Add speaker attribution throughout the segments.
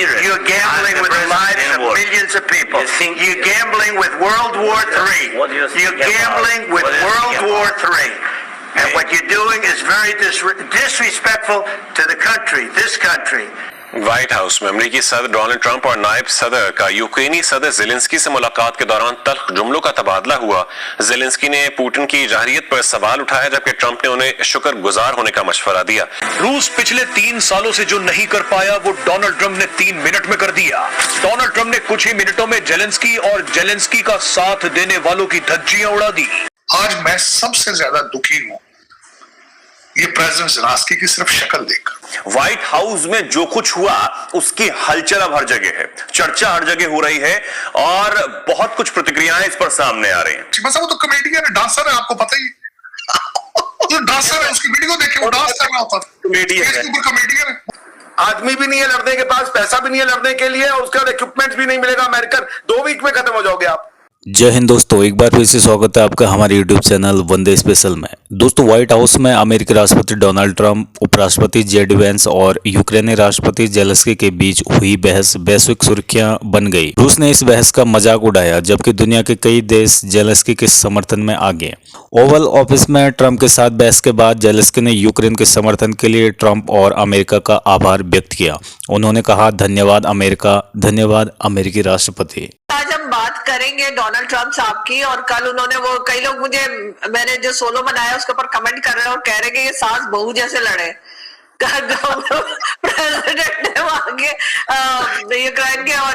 Speaker 1: dangerous.
Speaker 2: You're gambling with the lives of millions of people. You're gambling with World War III. You're gambling with World War III. And what you're doing is very disrespectful to the country, this country.
Speaker 3: White house में अमेरिकी सदर Donald Trump और नायब सदर का यूक्रेनी सदर Zelensky से मुलाकात के दौरान तल्ख जुमलों का तबादला हुआ। ज़ेलेंस्की ने पुतिन की जाहिरियत पर सवाल उठाया, जबकि ट्रंप ने उन्हें शुक्रगुजार होने का मशवरा दिया।
Speaker 4: रूस पिछले 3 सालों से जो नहीं कर पाया वो डोनाल्ड ट्रंप ने 3 मिनट में कर दिया। डोनाल्ड ट्रंप ने कुछ ही मिनटों में ज़ेलेंस्की और ज़ेलेंस्की का साथ देने वालों की धज्जियां उड़ा दी।
Speaker 5: आज मैं सबसे ज्यादा दुखी हूं ये प्रेसिडेंट ज़ेलेंस्की की सिर्फ शक्ल देखकर।
Speaker 6: व्हाइट हाउस में जो कुछ हुआ उसकी हलचल अब हर जगह है, चर्चा हर जगह हो रही है और बहुत कुछ प्रतिक्रियाएं इस पर सामने आ रही हैं।
Speaker 5: बस वो तो कॉमेडियन है, डांसर है, आपको पता ही तो डांसर है, उसकी वीडियो देखिए वो डांस कर रहा होता है, कॉमेडियन है।
Speaker 1: आदमी भी नहीं है लड़ने के पास, पैसा भी नहीं है लड़ने के लिए, और उसके बाद इक्विपमेंट भी नहीं मिलेगा अमेरिकन। 2 वीक में खत्म हो जाओगे आप।
Speaker 7: जय हिंद दोस्तों, एक बार फिर से स्वागत है आपका हमारे यूट्यूब चैनल वंदे स्पेशल में। दोस्तों, व्हाइट हाउस में अमेरिकी राष्ट्रपति डोनाल्ड ट्रंप, उपराष्ट्रपति जेडी वेंस और यूक्रेनी राष्ट्रपति ज़ेलेंस्की के बीच हुई बहस वैश्विक सुर्खियां बन गई। रूस ने इस बहस का मजाक उड़ाया, जबकि दुनिया के कई देश ज़ेलेंस्की के समर्थन में आ गए। ओवल ऑफिस में ट्रंप के साथ बहस के बाद ज़ेलेंस्की ने यूक्रेन के समर्थन के लिए ट्रंप और अमेरिका का आभार व्यक्त किया। उन्होंने कहा, धन्यवाद अमेरिका, धन्यवाद अमेरिकी राष्ट्रपति।
Speaker 8: आज हम बात करेंगे डोनाल्ड ट्रंप साहब की। और कल उन्होंने वो कई लोग मैंने जो सोलो बनाया उसके ऊपर कमेंट कर रहे हैं और कह रहे हैं कि ये सास बहू जैसे लड़े। प्रेसिडेंट ने वहां के यूक्रेन के और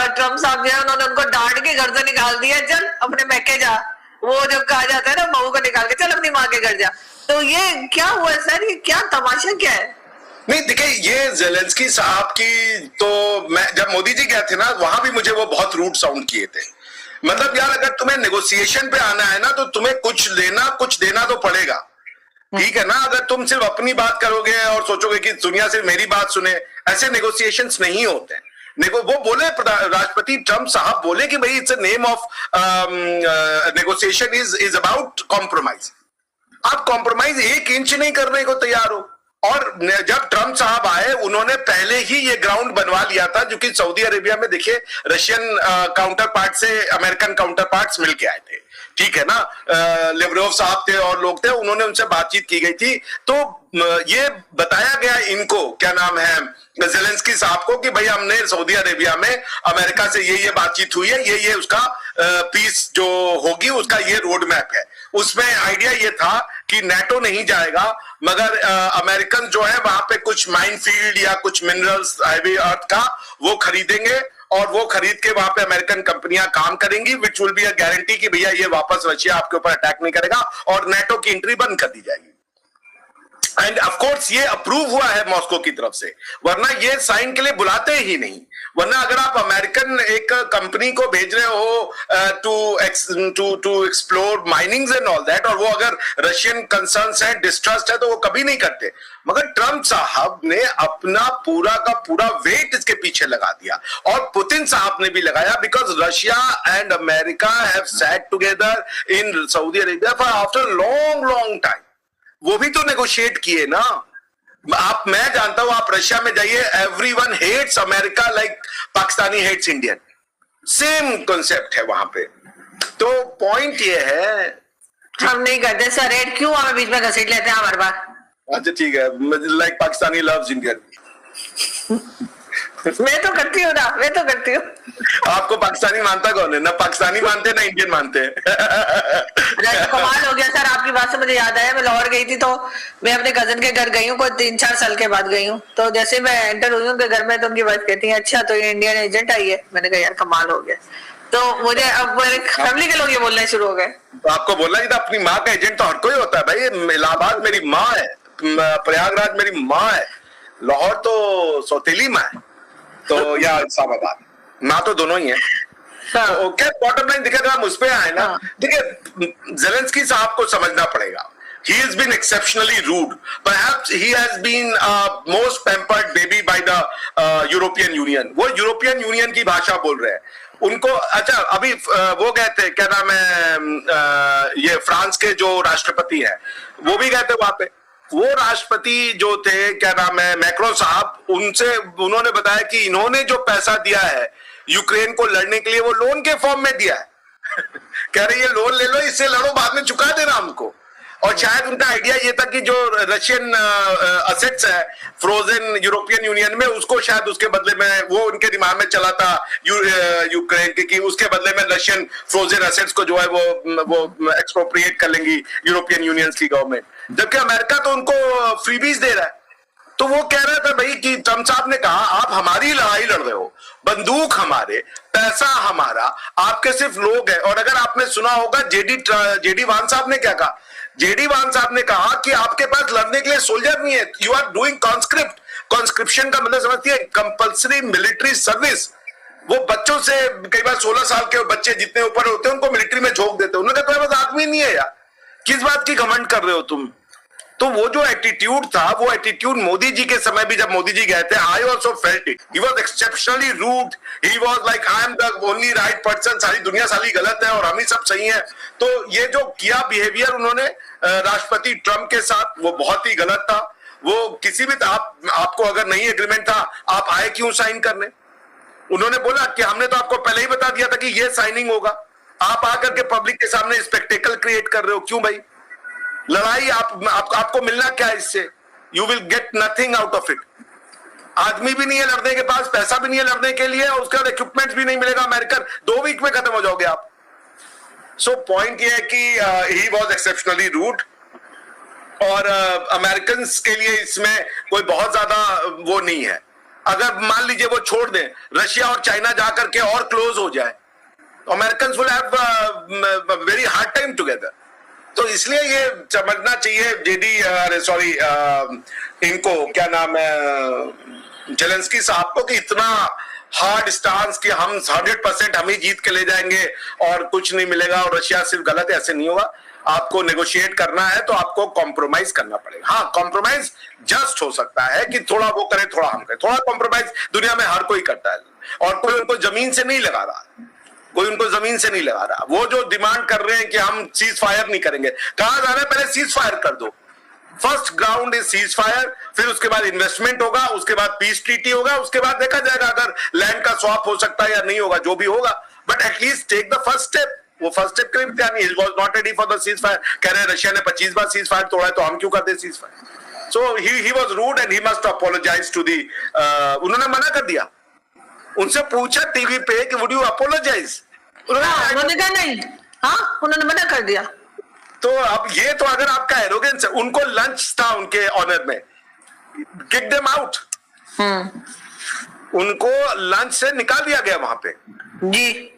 Speaker 8: ट्रंप साहब जो है उन्होंने उनको डांट के घर से निकाल दिया, चल अपने मैके जा। वो जो कहा जाता है ना, बहू को निकाल के चल अपनी माँ के घर जा। तो ये क्या हुआ सर, ये क्या तमाशा क्या है?
Speaker 1: नहीं देखिए, ये ज़ेलेंस्की साहब की तो मैं जब मोदी जी गए थे ना, वहां भी मुझे वो बहुत रूड साउंड किए थे। मतलब यार, अगर तुम्हें नेगोशिएशन पे आना है ना तो तुम्हें कुछ देना तो पड़ेगा, ठीक है ना। अगर तुम सिर्फ अपनी बात करोगे और सोचोगे कि दुनिया सिर्फ मेरी बात सुने, ऐसे नेगोशिएशंस नहीं होते हैं। वो बोले, राष्ट्रपति ट्रंप साहब बोले कि भाई it's a name of negotiation is about compromise. आप कॉम्प्रोमाइज 1 इंच नहीं करने को तैयार हो। और जब ट्रंप साहब आए, उन्होंने पहले ही ये ग्राउंड बनवा लिया था, जो कि सऊदी अरेबिया में देखिए रशियन काउंटर पार्ट से अमेरिकन काउंटर पार्ट्स मिलके आए थे, ठीक है ना। लेवरोव साहब थे और लोग थे, उन्होंने उनसे बातचीत की गई थी। तो ये बताया गया इनको, क्या नाम है, ज़ेलेंस्की साहब को, कि भाई हमने सऊदी अरेबिया में अमेरिका से ये बातचीत हुई है, ये उसका पीस जो होगी उसका ये रोड मैप है। उसमें आइडिया ये था कि नेटो नहीं जाएगा, मगर अमेरिकन जो है वहां पे कुछ माइनफील्ड या कुछ मिनरल्स हैवी अर्थ का वो खरीदेंगे, और वो खरीद के वहां पे अमेरिकन कंपनियां काम करेंगी, which will be a guarantee कि भैया ये वापस रशिया आपके ऊपर अटैक नहीं करेगा, और नेटो की एंट्री बंद कर दी जाएगी। एंड ऑफ कोर्स ये अप्रूव हुआ है मॉस्को की तरफ से, वरना ये साइन के लिए बुलाते ही नहीं। वरना अगर आप अमेरिकन एक कंपनी को भेज रहे हो to explore minings and all that, और वो अगर रशियन कंसर्न्स है, डिस्ट्रस्ट है, तो वो कभी नहीं करते। मगर ट्रंप साहब ने अपना पूरा का पूरा वेट इसके पीछे लगा दिया, और पुतिन साहब ने भी लगाया, because Russia and America have sat together in Saudi Arabia for after long time. वो भी तो नेगोशिएट किए ना। मैं जानता हूं, आप रशिया में जाइए, everyone hates America like Pakistani hates Indian, same concept है वहां पे। तो पॉइंट ये है,
Speaker 8: हम नहीं करते सर हेट, क्यों हमें बीच में घसीट लेते हैं हर बार?
Speaker 1: अच्छा ठीक है, लाइक पाकिस्तानी लव्स इंडियन।
Speaker 8: मैं तो करती हूँ।
Speaker 1: आपको पाकिस्तानी मानता कौन है? ना पाकिस्तानी मानते ना इंडियन मानते हैं।
Speaker 8: कमाल हो गया सर, आपकी बात से मुझे याद आया, मैं लाहौर गई थी, तो मैं अपने कजन के घर गई हूँ, कोई 3-4 साल के बाद गई हूँ। तो जैसे मैं एंटर हुई उनके घर में, तो उनकी वाइफ कहती है, अच्छा तो ये इंडियन एजेंट आई है। मैंने कहा यार कमाल हो गया। तो मुझे अब मेरे फैमिली के लोग ये बोलने शुरू हो गए।
Speaker 1: तो आपको बोलना चाहिए था, अपनी माँ का एजेंट तो हर कोई होता है भाई। इलाहाबाद मेरी माँ है, प्रयागराज मेरी माँ है, लाहौर तो सौतेली माँ है, तो या इस्लामाबाद, माँ तो दोनों ही है। ओके, बॉटम लाइन दिखे, हम उस पे आए ना। देखिए, ज़ेलेंस्की साहब को समझना पड़ेगा, he has been exceptionally rude. Perhaps he has been most pampered baby by the European Union. वो यूरोपियन यूनियन की भाषा बोल रहे हैं उनको। अच्छा, अभी वो गए थे, क्या नाम है, ये फ्रांस के जो राष्ट्रपति हैं, वो भी गए थे वहां पे। वो राष्ट्रपति जो थे, क्या नाम है, मैक्रो साहब, उनसे उन्होंने बताया कि इन्होंने जो पैसा दिया है यूक्रेन को लड़ने के लिए वो लोन के फॉर्म में दिया है। कह रहे ये लोन ले लो, इससे लड़ो, बाद में चुका देना हमको। और शायद उनका आइडिया ये था कि जो रशियन असेट्स है फ्रोजन यूरोपियन यूनियन में, उसको शायद उसके बदले में, वो उनके दिमाग में चला था यूक्रेन की, उसके बदले में रशियन फ्रोजन असेट्स को जो है वो एक्सप्रोप्रिएट कर लेंगी यूरोपियन यूनियन की गवर्नमेंट, जबकि अमेरिका तो उनको फ्रीबीज दे रहा है। तो वो कह रहा था भाई कि ट्रम्प साहब ने कहा आप हमारी लड़ाई लड़ रहे हो, बंदूक हमारे, पैसा हमारा, आपके सिर्फ लोग हैं। और अगर आपने सुना होगा जेडी वान साहब ने क्या कहा, जेडी वान साहब ने कहा कि आपके पास लड़ने के लिए सोल्जर नहीं है, you are doing conscript. Conscription का मतलब समझती है, कंपल्सरी मिलिट्री सर्विस। वो बच्चों से, कई बार 16 साल के बच्चे जितने ऊपर होते हैं उनको मिलिट्री में झोंक देते हैं। उन्होंने कहा तुम्हारे पास आदमी नहीं है यार, किस बात की घमंड कर रहे हो तुम। तो वो जो एटीट्यूड था, वो एटीट्यूड मोदी जी के समय भी, जब मोदी जी गए थे, I also felt it. He was exceptionally rude, he was like I am the only right person, सारी दुनिया साली गलत है और हम ही सब सही है। तो ये जो किया बिहेवियर उन्होंने राष्ट्रपति ट्रम्प के साथ, वो बहुत ही गलत था। वो किसी भी, आपको अगर नहीं एग्रीमेंट था, आप आए क्यों साइन करने। उन्होंने बोला कि हमने तो आपको पहले ही बता दिया था कि ये साइनिंग होगा, आप आकर के पब्लिक के सामने स्पेक्टेकल क्रिएट कर रहे हो, क्यों भाई। लड़ाई आपको मिलना क्या है इससे, you will get nothing out of it. आदमी भी नहीं है लड़ने के पास, पैसा भी नहीं है लड़ने के लिए, और उसके बाद इक्विपमेंट भी नहीं मिलेगा अमेरिकन, 2 वीक में खत्म हो जाओगे आप। सो पॉइंट ये है कि ही वॉज एक्सेप्शनली रूड, और अमेरिकन के लिए इसमें कोई बहुत ज्यादा वो नहीं है। अगर मान लीजिए वो छोड़ दें, रशिया और चाइना जाकर के और क्लोज हो जाए, American will have very hard time together. तो इसलिए ये समझना चाहिए इनको, क्या नाम है, जेलेंस्की साहब को, कि इतना हार्ड स्टांस कि हम 100% हम ही जीत के ले जाएंगे और कुछ नहीं मिलेगा और रशिया सिर्फ गलत है, ऐसे नहीं होगा। आपको नेगोशिएट करना है तो आपको कॉम्प्रोमाइज करना पड़ेगा। हाँ, कॉम्प्रोमाइज जस्ट हो सकता है कि थोड़ा वो करे, थोड़ा हम करें। थोड़ा कॉम्प्रोमाइज दुनिया में हर कोई करता है, और कोई उनको जमीन से नहीं लगा रहा, कोई उनको जमीन से नहीं लगा रहा। वो जो डिमांड कर रहे हैं कि हम सीज फायर नहीं करेंगे, कहा जा रहा है पहले सीज फायर कर दो। First ground is cease fire, फिर उसके बाद इन्वेस्टमेंट होगा, उसके बाद पीस ट्रीटी होगा, उसके बाद देखा जाएगा अगर लैंड का स्वैप हो सकता है या नहीं होगा, जो भी होगा। But at least take the first step. वो फर्स्ट स्टेप के लिए तैयार नहीं, was not ready for the ceasefire. कह रहे हैं रशिया ने 25 बार सीज फायर तोड़ा है, तो हम क्यों कर दे cease fire. So he was rude and he must apologise to the, उन्होंने मना कर दिया। उनसे पूछा टीवी पे कि वुड यू अपोलोजाइज,
Speaker 8: उन्होंने कहा नहीं। हाँ, उन्होंने मना कर दिया।
Speaker 1: तो अब ये तो अगर आपका एरोगेंस है, उनको लंच था उनके ऑनर में, किक देम आउट, उनको लंच से निकाल दिया गया वहां पे
Speaker 8: जी।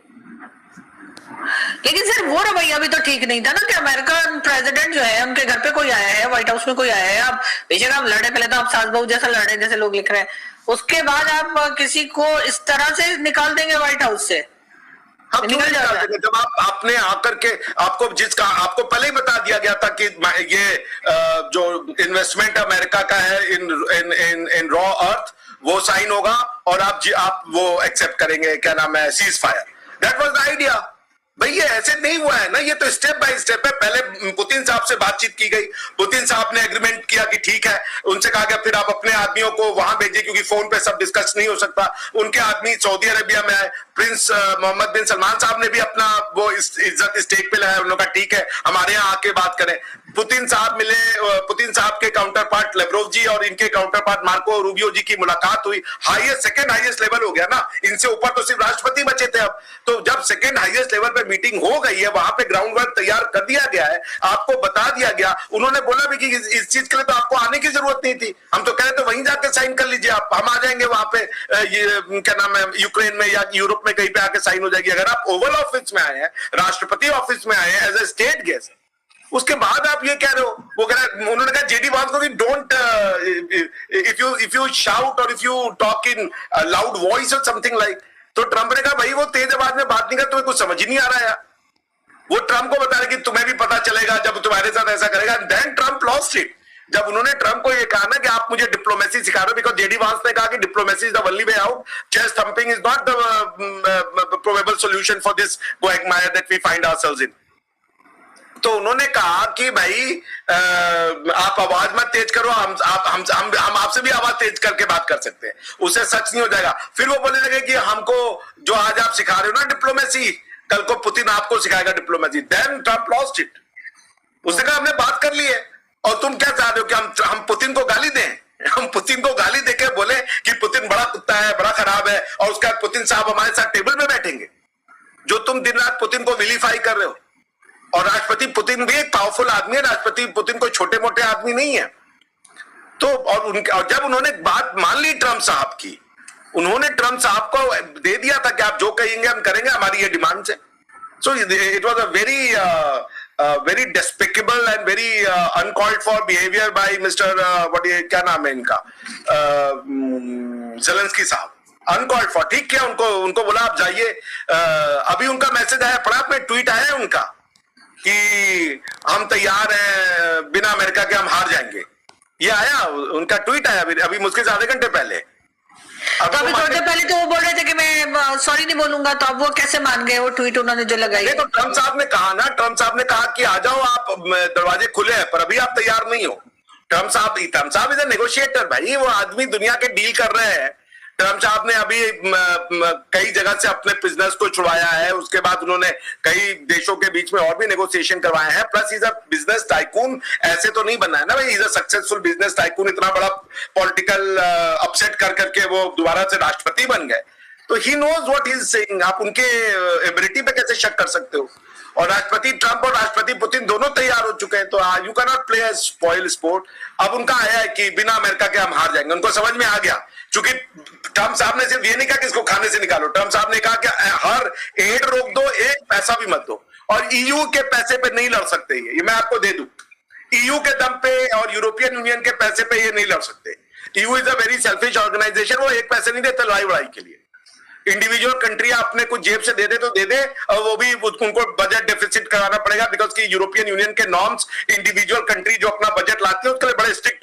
Speaker 8: लेकिन सर वो रवैया भी तो ठीक नहीं था ना, कि अमेरिकन प्रेसिडेंट जो है उनके घर पे कोई आया है, व्हाइट हाउस में कोई आया है, आप बेशक आप लड़े, पहले तो आप सास बहू जैसा लड़े जैसे लोग लिख रहे हैं, उसके बाद आप किसी को इस तरह से निकाल देंगे व्हाइट हाउस से।
Speaker 1: हम क्यों निकाल देंगे जब आपने आकर के, आपको पहले ही बता दिया गया था कि ये जो इन्वेस्टमेंट अमेरिका का है इन रॉ अर्थ, वो साइन होगा और आप वो एक्सेप्ट करेंगे, क्या नाम है, cease fire. That was the idea. भाई ये ऐसे नहीं हुआ है ना, ये तो स्टेप बाय स्टेप है। पहले पुतिन साहब से बातचीत की गई, पुतिन साहब ने एग्रीमेंट किया कि ठीक है, उनसे कहा गया फिर आप अपने आदमियों को वहां भेजिए, क्योंकि फोन पे सब डिस्कस नहीं हो सकता। उनके आदमी सऊदी अरेबिया में आए, प्रिंस मोहम्मद बिन सलमान साहब ने भी अपना वो इज्जत स्टेक पे लगाया, उन्होंने कहा ठीक है हमारे यहाँ आके बात करें। पुतिन साहब मिले, पुतिन साहब के काउंटर पार्ट लेवरोव जी और इनके काउंटर पार्ट मार्को रूबियो जी की मुलाकात हुई। सेकंड हाईएस्ट लेवल हो गया ना, इनसे ऊपर तो सिर्फ राष्ट्रपति बचे थे अब। तो जब सेकंड हाईएस्ट लेवल पे मीटिंग हो गई है, वहां पे ग्राउंड वर्क तैयार कर दिया गया है, आपको बता दिया गया। उन्होंने बोला भी कि इस चीज के लिए तो आपको आने की जरूरत नहीं थी, हम तो कह रहे थे वहीं जाकर साइन कर लीजिए आप, हम आ जाएंगे वहां पे, ये क्या नाम है, यूक्रेन में या यूरोप में कहीं पे आके साइन हो जाएगी। अगर आप ओवल ऑफिस में आए हैं, राष्ट्रपति ऑफिस में आए हैं एज ए स्टेट गेस्ट, उसके बाद आप ये कह रहे हो। वो कह रहे, उन्होंने कहा जेडी वांस को कि डोंट, इफ यू शाउट और if you talk in loud voice और समथिंग लाइक। तो ट्रंप ने कहा भाई वो तेज आवाज में बात नहीं कर, तुम्हें कुछ समझ ही नहीं आ रहा है। वो ट्रंप को बता रहे कि तुम्हें भी पता चलेगा जब तुम्हारे साथ ऐसा करेगा। Then Trump lost it. जब उन्होंने ट्रंप को ये कहा ना कि आप मुझे डिप्लोमेसी सिखा रहे हो, बिकॉज जेडी वांस ने कहा कि diplomacy is the only way out, chest thumping is not the probable solution for this quagmire that we find ourselves in. तो उन्होंने कहा कि भाई आप आवाज मत तेज करो, हम आपसे भी आवाज तेज करके बात कर सकते हैं, उससे सच नहीं हो जाएगा। फिर वो बोलने लगे कि हमको जो आज आप सिखा रहे हो ना डिप्लोमेसी, कल को पुतिन आपको सिखाएगा diplomacy. Then Trump lost it. उसने कहा हमने बात कर ली है और तुम क्या चाह रहे हो कि हम पुतिन को गाली दें? हम पुतिन को गाली देके बोले कि पुतिन बड़ा कुत्ता है, बड़ा खराब है, और उसके बाद पुतिन साहब हमारे साथ टेबल पे बैठेंगे? जो तुम दिन रात पुतिन को विलीफाई कर रहे हो। और राष्ट्रपति पुतिन भी एक पावरफुल आदमी है, राष्ट्रपति पुतिन कोई छोटे मोटे आदमी नहीं है। तो और जब उन्होंने बात मान ली ट्रम्प साहब की, उन्होंने ट्रम्प साहब को दे दिया था कि आप जो कहेंगे हम करेंगे, हमारी ये डिमांड है। So it was a very despicable and very uncalled for behaviour by mister क्या नाम है इनका, ज़ेलेंस्की साहब। अनकॉल्ड फॉर, ठीक किया उनको बोला आप जाइए। अभी उनका मैसेज आया, पढ़ा आपने? ट्वीट आया है उनका कि हम तैयार हैं, बिना अमेरिका के हम हार जाएंगे। ये आया, उनका ट्वीट आया अभी मुश्किल से आधे घंटे पहले।
Speaker 8: तो अभी थोड़ी देर पहले तो वो बोल रहे थे कि मैं सॉरी नहीं बोलूंगा, तो अब वो कैसे मान गए? वो ट्वीट उन्होंने जो लगाई।
Speaker 1: तो ट्रम्प साहब ने कहा ना, ट्रम्प साहब ने कहा कि आ जाओ आप, दरवाजे खुले हैं, पर अभी आप तैयार नहीं हो। ट्रम्प साहब इज अ नेगोशिएटर भाई, वो आदमी दुनिया के डील कर रहे हैं। ट्रम्प साहब ने अभी कई जगह से अपने बिजनेस को छुड़वाया है, उसके बाद उन्होंने कई देशों के बीच में और भी नेगोशिएशन करवाए हैं। Plus is a business tycoon, ऐसे तो नहीं बनना है ना भाई, is a successful business tycoon. इतना बड़ा पॉलिटिकल अपसेट कर करके वो दोबारा से राष्ट्रपति बन गए, तो he knows what he is saying. आप उनके एबिलिटी पे कैसे शक कर सकते हो? और राष्ट्रपति ट्रम्प और राष्ट्रपति पुतिन दोनों तैयार हो चुके हैं, तो you can not play a spoil sport. अब उनका आया है कि बिना अमेरिका के हम हार जाएंगे। उनको समझ में आ गया, क्योंकि ट्रम्प साहब ने सिर्फ ये नहीं कहा कि इसको खाने से निकालो, ट्रम्प साहब ने कहा कि हर एड रोक दो, एक पैसा भी मत दो, और ईयू के पैसे पे नहीं लड़ सकते। ये मैं आपको दे दूं, ईयू के दम पे और यूरोपियन यूनियन के पैसे पे ये नहीं लड़ सकते। EU is a very selfish organisation, वो एक पैसे नहीं देते लड़ाई वड़ाई के लिए। इंडिविजुअल कंट्री अपने कुछ जेब से दे दे तो दे दे, और वो भी उनको बजट डेफिसिट कराना पड़ेगा, बिकॉज की यूरोपियन यूनियन के नॉर्म्स इंडिविजुअल कंट्री जो अपना बजट लाती है उसके लिए बड़े स्ट्रिक्ट